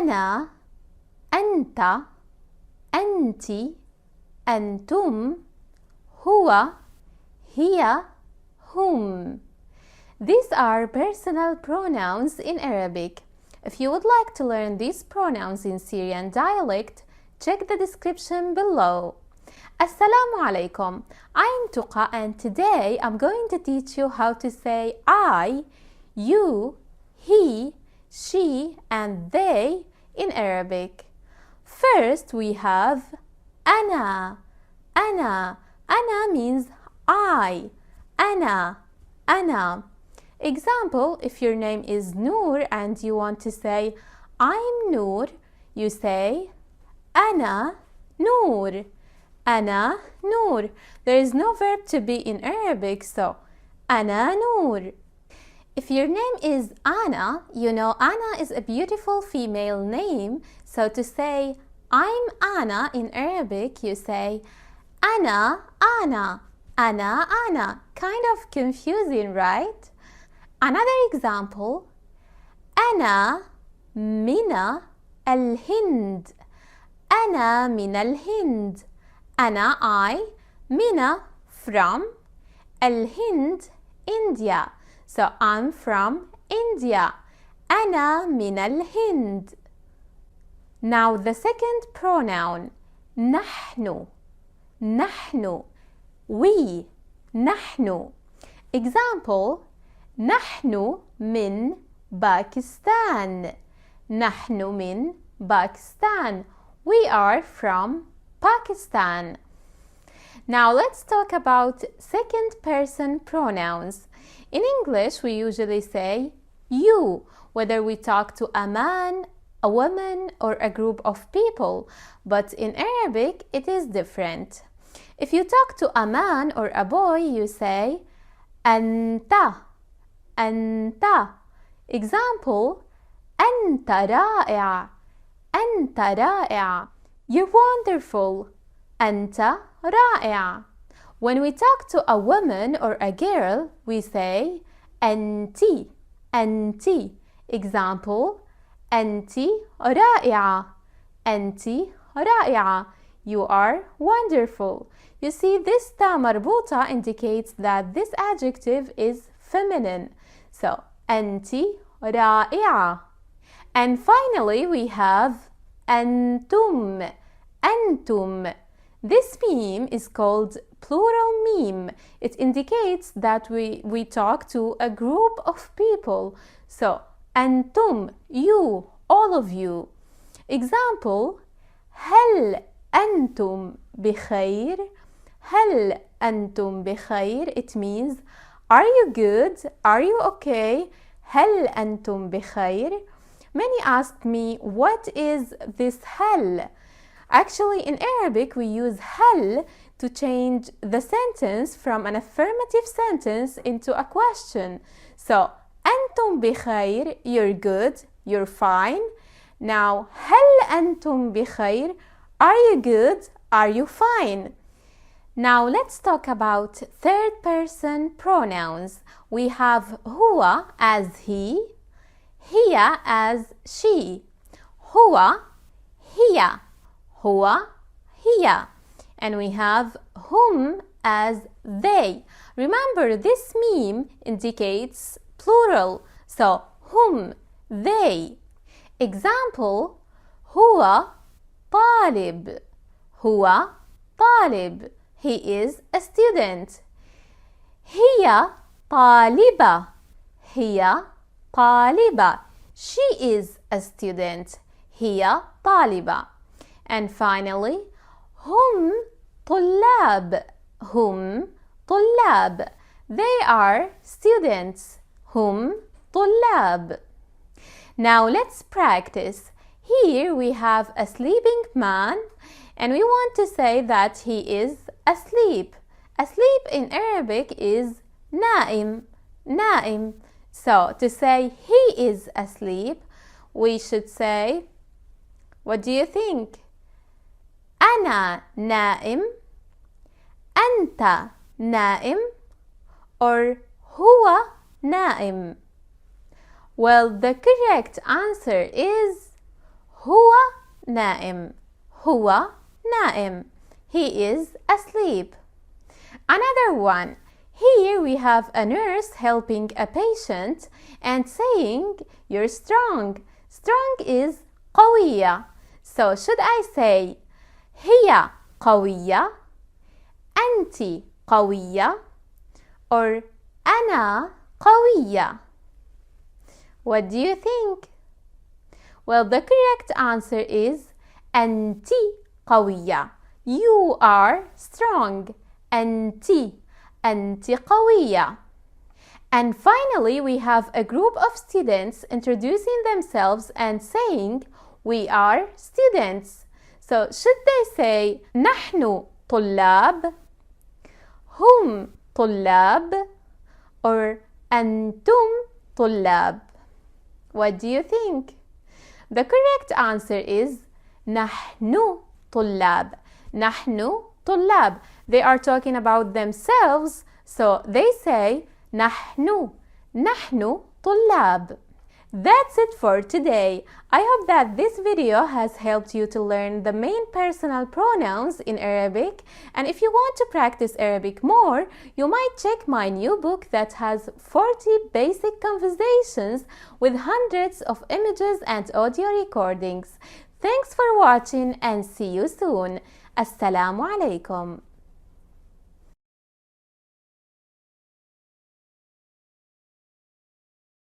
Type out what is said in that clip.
أنا أنت أنت أنتم هو هي هم. These are personal pronouns in Arabic. If you would like to learn these pronouns in Syrian dialect, check the description below. Assalamu alaikum. I'm Tuqa and today I'm going to teach you how to say I, you, he, she and they in Arabic. First we have أنا. أنا. أنا means I. أنا. أنا. Example, if your name is Noor and you want to say I'm Noor, you say أنا نور. أنا نور. There is no verb to be in Arabic, so أنا نور. If your name is Anna, you know Anna is a beautiful female name, so to say I'm Anna in Arabic, you say أنا أنا. أنا أنا. Kind of confusing, right? Another example, أنا من الهند. أنا من الهند. أنا I, من from, الهند India. So I'm from India. أنا من الهند. Now the second pronoun, نحن. نحن. We. نحن. Example, نحن من باكستان. نحن من باكستان. We are from Pakistan. Now let's talk about second person pronouns. In English, we usually say you, whether we talk to a man, a woman, or a group of people. But in Arabic, it is different. If you talk to a man or a boy, you say أنت. أنت. Example, أنت رائع. أنت رائع. You're wonderful. أنت رائع. When we talk to a woman or a girl, we say أنتِ. أنتِ. Example, أنتِ رائعة. أنتِ رائعة. You are wonderful. You see, this ta marbuta indicates that this adjective is feminine. So, أنتِ رائعة. And finally, we have أنتم. أنتم. This meme is called plural meme. It indicates that we talk to a group of people. So, أنتم, you, all of you. Example, هل أنتم بخير؟ هل أنتم بخير? It means, are you good? Are you okay? هل أنتم بخير? Many asked me, what is this هل? Actually, in Arabic, we use هل to change the sentence from an affirmative sentence into a question. So, أنتم بخير, you're good, you're fine. Now, هل أنتم بخير? Are you good? Are you fine? Now, let's talk about third person pronouns. We have هو as he, هي as she, هو, هي, هو, هي. And we have هم as they. Remember, this meme indicates plural. So, هم, they. Example, هو طالب. هو طالب. He is a student. هي طالبة. هي طالبة. She is a student. هي طالبة. And finally, هم طلاب. هم طلاب. They are students. هم طلاب. Now let's practice. Here we have a sleeping man and we want to say that he is asleep. Asleep in Arabic is نائم. نائم. So to say he is asleep, we should say, what do you think? أنا نائم, أنت نائم, or هو نائم. Well, the correct answer is هو نائم. هو نائم. He is asleep. Another one. Here we have a nurse helping a patient and saying, you're strong. Strong is قوية. So should I say, هي قوية, أنت قوية, or أنا قوية? What do you think? Well, the correct answer is أنت قوية. You are strong. أنت قوية. And finally, we have a group of students introducing themselves and saying, we are students. So should they say, نحن طلاب, هم طلاب, or أنتم طلاب? What do you think? The correct answer is نحن طلاب. نحن طلاب. They are talking about themselves, so they say نحن طلاب. That's it for today. I hope that this video has helped you to learn the main personal pronouns in Arabic, and if you want to practice Arabic more, you might check my new book that has 40 basic conversations with hundreds of images and audio recordings. Thanks for watching and see you soon. Assalamu alaikum.